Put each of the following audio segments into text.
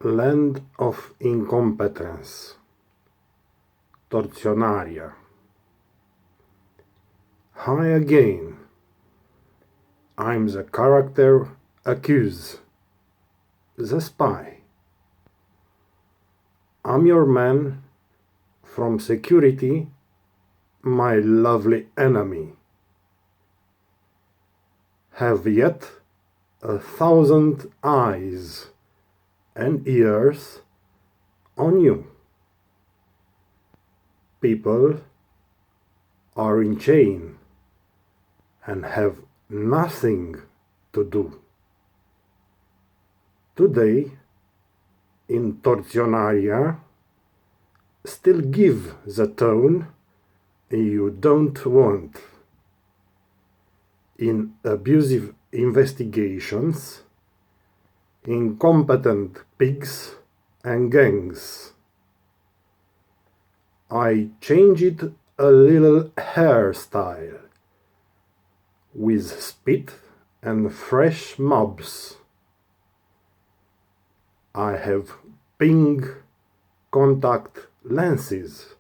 Land of Incompetence, Tortionaria. Hi again. I'm the character accused, the spy. I'm your man from security, my lovely enemy. Have yet 1,000 eyes and ears on you. People are in chain and have nothing to do. Today, in Tortionaria, still give the tone you don't want. In abusive investigations, incompetent pigs and gangs. I changed a little hairstyle with spit and fresh mobs. I have pink contact lenses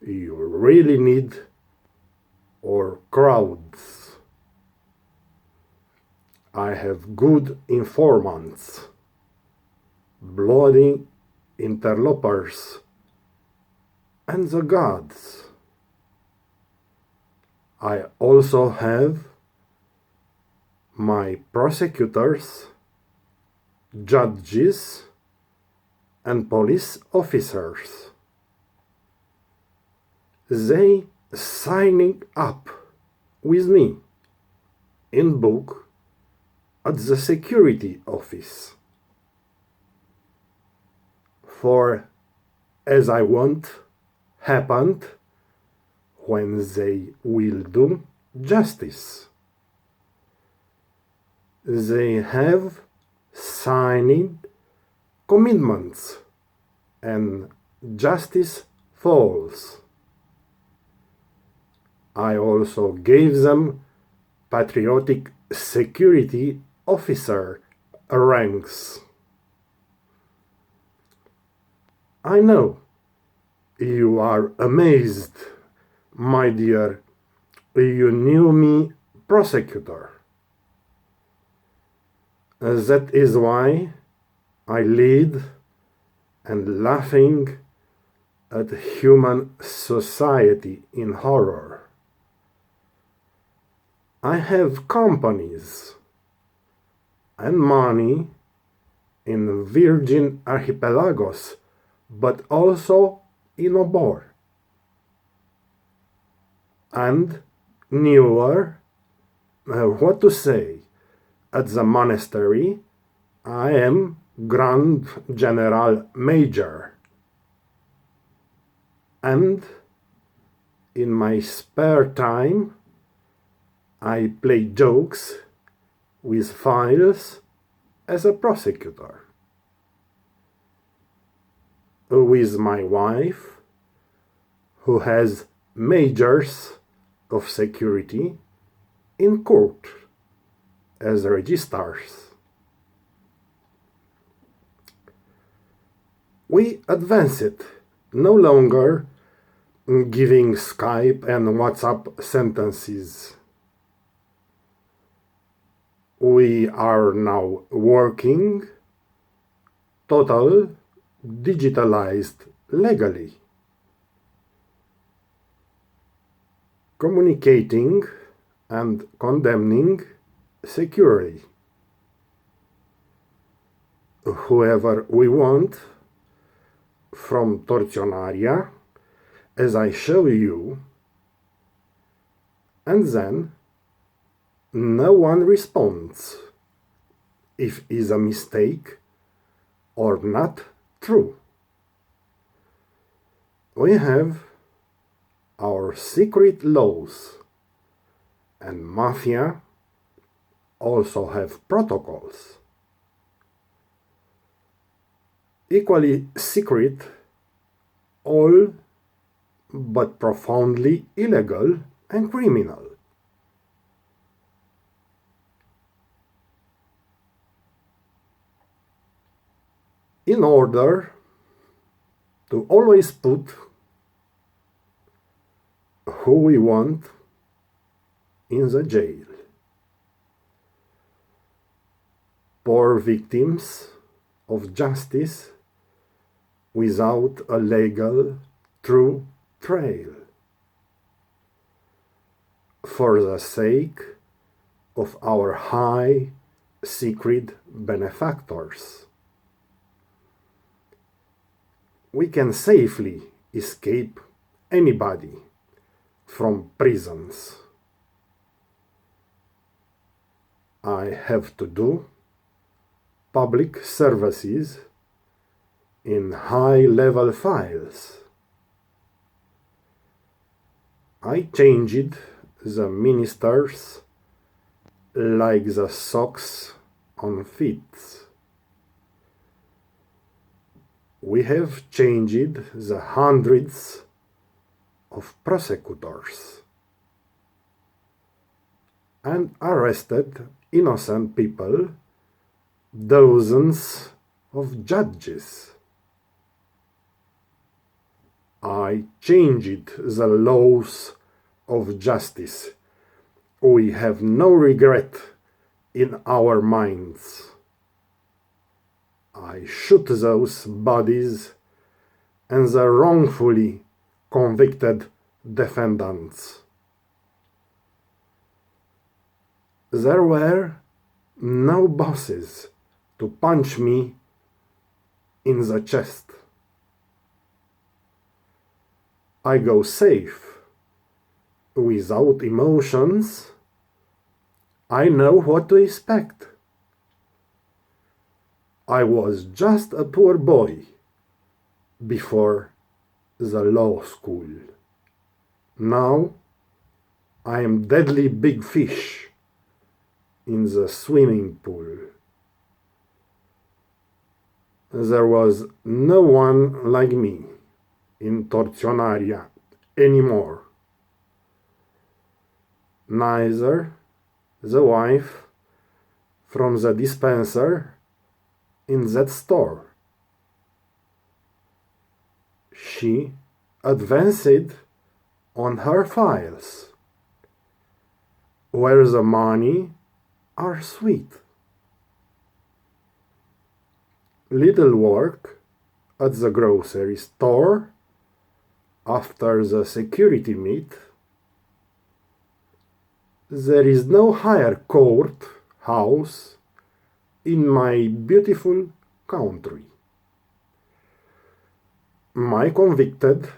you really need, or crowds. I have good informants, bloody interlopers, and the gods. I also have my prosecutors, judges, and police officers. They signing up with me in book at the security office. For as I want happened when they will do justice. They have signed commitments and justice falls. I also gave them patriotic security officer ranks. I know you are amazed, my dear. You knew me prosecutor. That is why I lead and laughing at human society in horror. I have companies and money in Virgin Archipelagos, but also in Obor. And newer, what to say, at the monastery, I am Grand General Major. And in my spare time, I play jokes with files as a prosecutor. With my wife, who has majors of security in court as registrars. We advance it, no longer giving Skype and WhatsApp sentences. We are now working total digitalized legally. Communicating and condemning securely. Whoever we want from Tortionaria, as I show you, and then no one responds if is a mistake or not true. We have our secret laws, and mafia also have protocols. Equally secret, all but profoundly illegal and criminal. in order to always put who we want in the jail. Poor victims of justice without a legal true trail, for the sake of our high secret benefactors. We can safely escape anybody from prisons. I have to do public services in high-level files. I changed the ministers like the socks on feet. We have changed the hundreds of prosecutors and arrested innocent people, dozens of judges. I changed the laws of justice. We have no regret in our minds. I shoot those bodies and the wrongfully convicted defendants. There were no bosses to punch me in the chest. I go safe, without emotions. I know what to expect. I was just a poor boy before the law school. Now I am deadly big fish in the swimming pool. There was no one like me in Tortionaria anymore. Neither the wife from the dispenser in that store. She advanced on her files, where the money are sweet. Little work at the grocery store after the security meet. There is no higher court house in my beautiful country. My convicted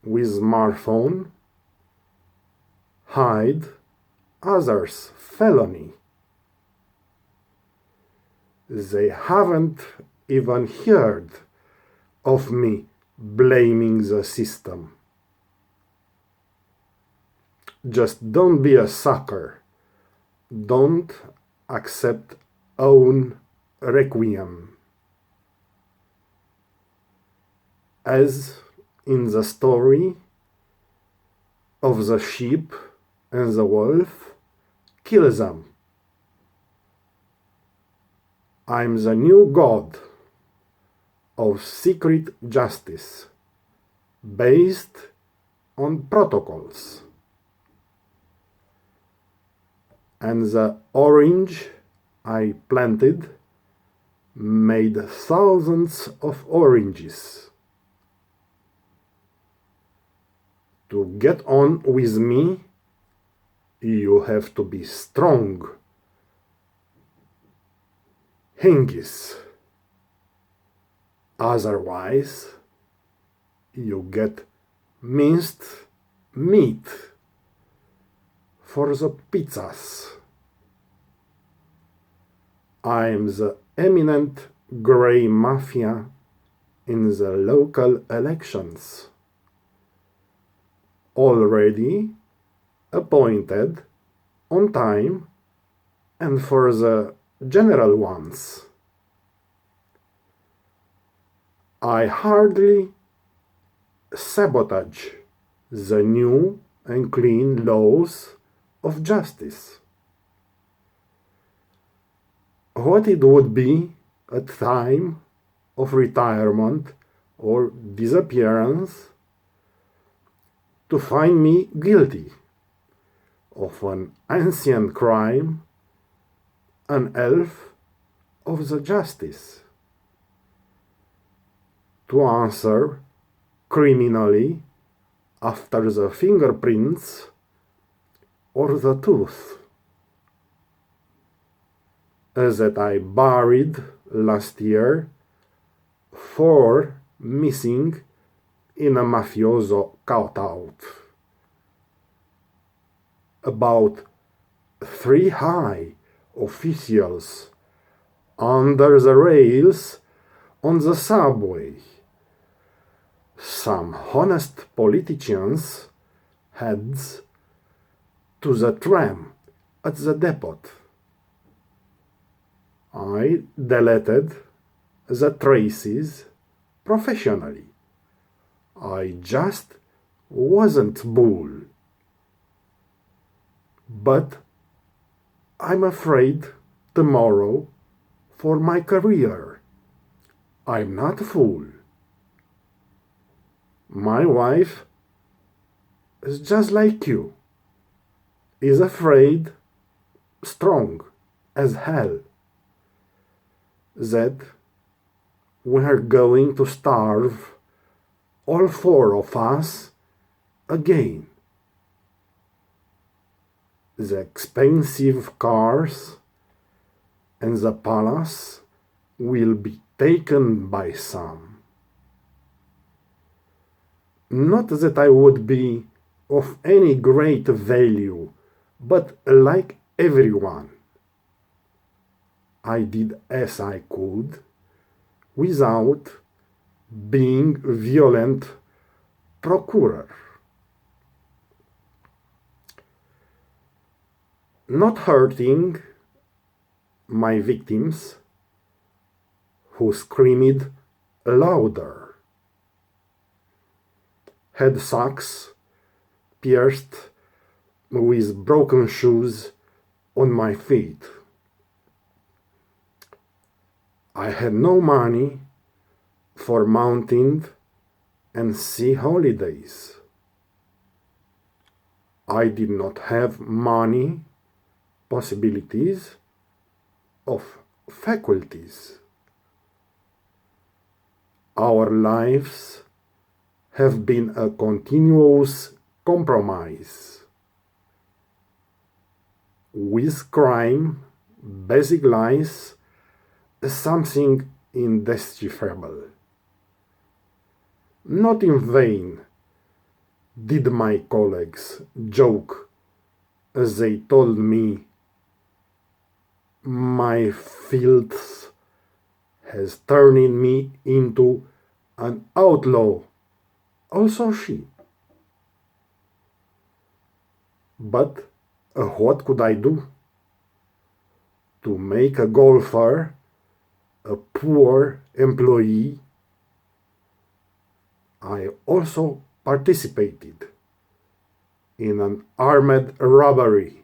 with smartphone hide others' felony. They haven't even heard of me blaming the system. Just don't be a sucker. Don't accept own requiem. As in the story of the sheep and the wolf, kill them. I'm the new god of secret justice, based on protocols. And the orange I planted made thousands of oranges. To get on with me, you have to be strong. Hingis. Otherwise, you get minced meat for the pizzas. I'm the eminent grey mafia in the local elections. Already appointed on time and for the general ones. I hardly sabotage the new and clean laws of justice. What it would be a time of retirement or disappearance to find me guilty of an ancient crime, an elf of the justice, to answer criminally after the fingerprints or the tooth, that I buried last year 4 missing in a mafioso cutout. About 3 high officials under the rails on the subway. Some honest politicians' heads to the tram at the depot. I deleted the traces professionally. I just wasn't bull. But I'm afraid tomorrow for my career. I'm not a fool. My wife is just like you, is afraid, strong as hell, that we're going to starve, all 4 of us, again. The expensive cars and the palace will be taken by some. Not that I would be of any great value, but like everyone, I did as I could without being violent procurer. Not hurting my victims who screamed louder, had socks pierced with broken shoes on my feet. I had no money for mountain and sea holidays. I did not have money, possibilities of faculties. Our lives have been a continuous compromise with crime, basic lies, something indecipherable. Not in vain did my colleagues joke as they told me my filth has turned me into an outlaw, also she. But what could I do? To make a golfer a poor employee, I also participated in an armed robbery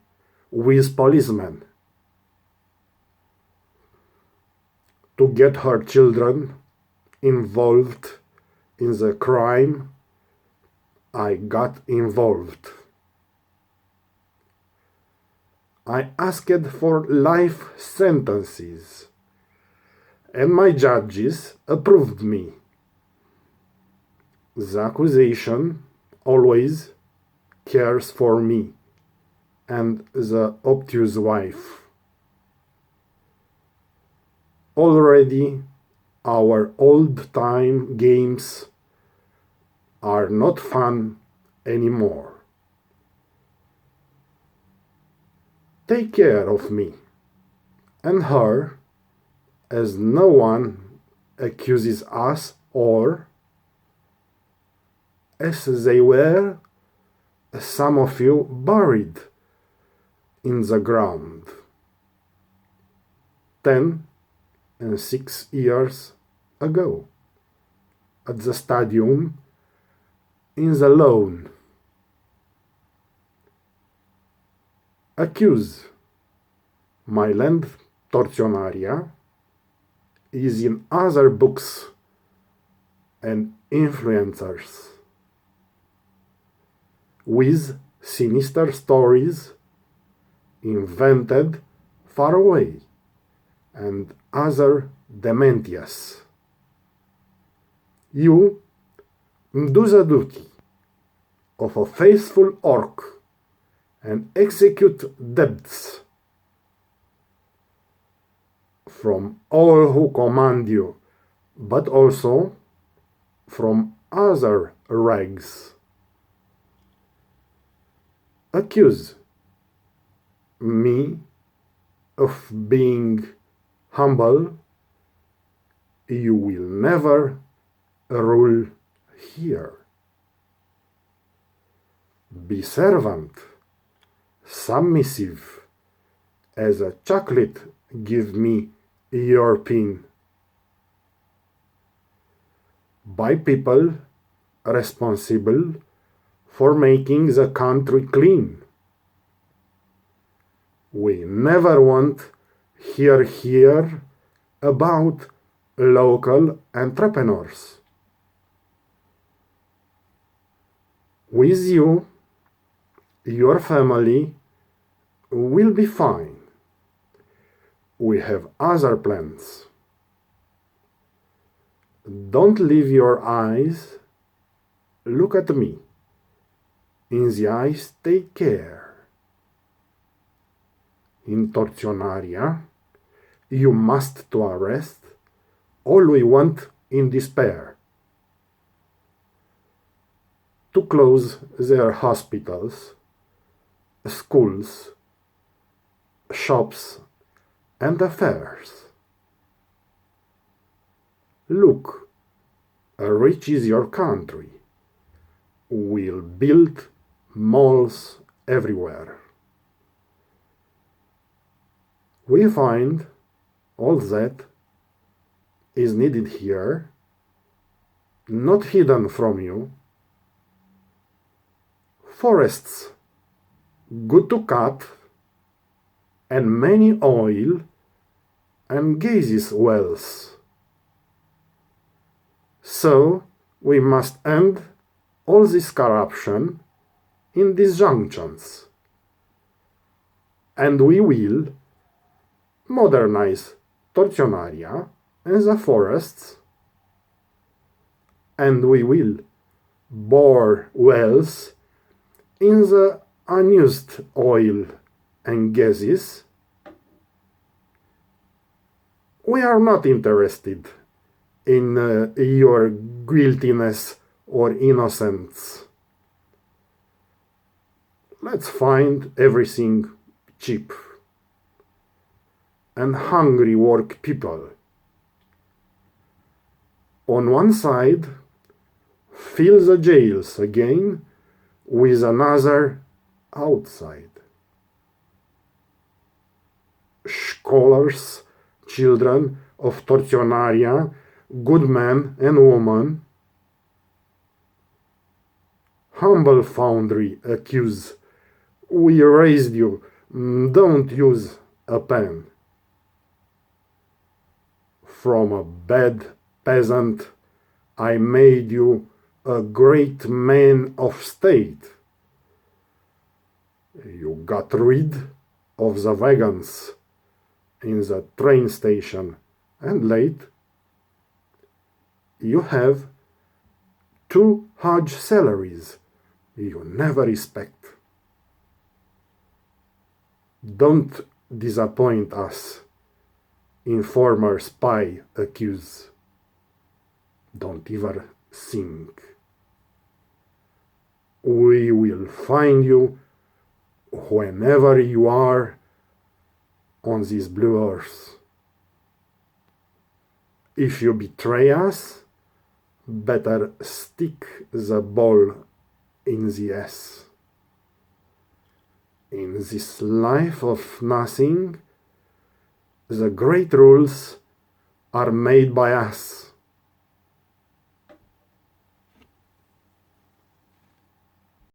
with policemen to get her children involved in the crime. I got involved. I asked for life sentences, and my judges approved me. The accusation always cares for me and the obtuse wife. Already our old-time games are not fun anymore. Take care of me and her, as no one accuses us, or, as they were, some of you buried in the ground 10 and 6 years ago at the stadium in the lawn. Accuse my land Tortionaria is in other books and influencers, with sinister stories invented far away and other dementias. You do the duty of a faithful orc and execute debts from all who command you, but also from other rags. Accuse me of being humble. You will never rule here. Be servant, submissive, as a chocolate give me your pin. By people responsible for making the country clean. We never want hear about local entrepreneurs. With you, your family will be fine. We have other plans. Don't leave your eyes. Look at me. In the eyes, take care. In Tortionaria, you must to arrest all we want in despair. To close their hospitals, schools, shops, and affairs. Look, rich is your country. We'll build malls everywhere. We find all that is needed here, not hidden from you. Forests, good to cut, and many oil and gases wells. So we must end all this corruption in disjunctions, and we will modernize Tortionaria and the forests, and we will bore wells in the unused oil and gases. We are not interested in your guiltiness or innocence. Let's find everything cheap and hungry work people. On one side, fill the jails again with another outside. Scholars, children of Tortionaria, good men and women, humble foundry accuse, we raised you, don't use a pen. From a bad peasant, I made you a great man of state. You got rid of the wagons in the train station, and late you have 2 huge salaries you never respect. Don't disappoint us, informer spy accuse. Don't even think. We will find you whenever you are on this blue earth. If you betray us, better stick the ball in the ass. In this life of nothing, the great rules are made by us.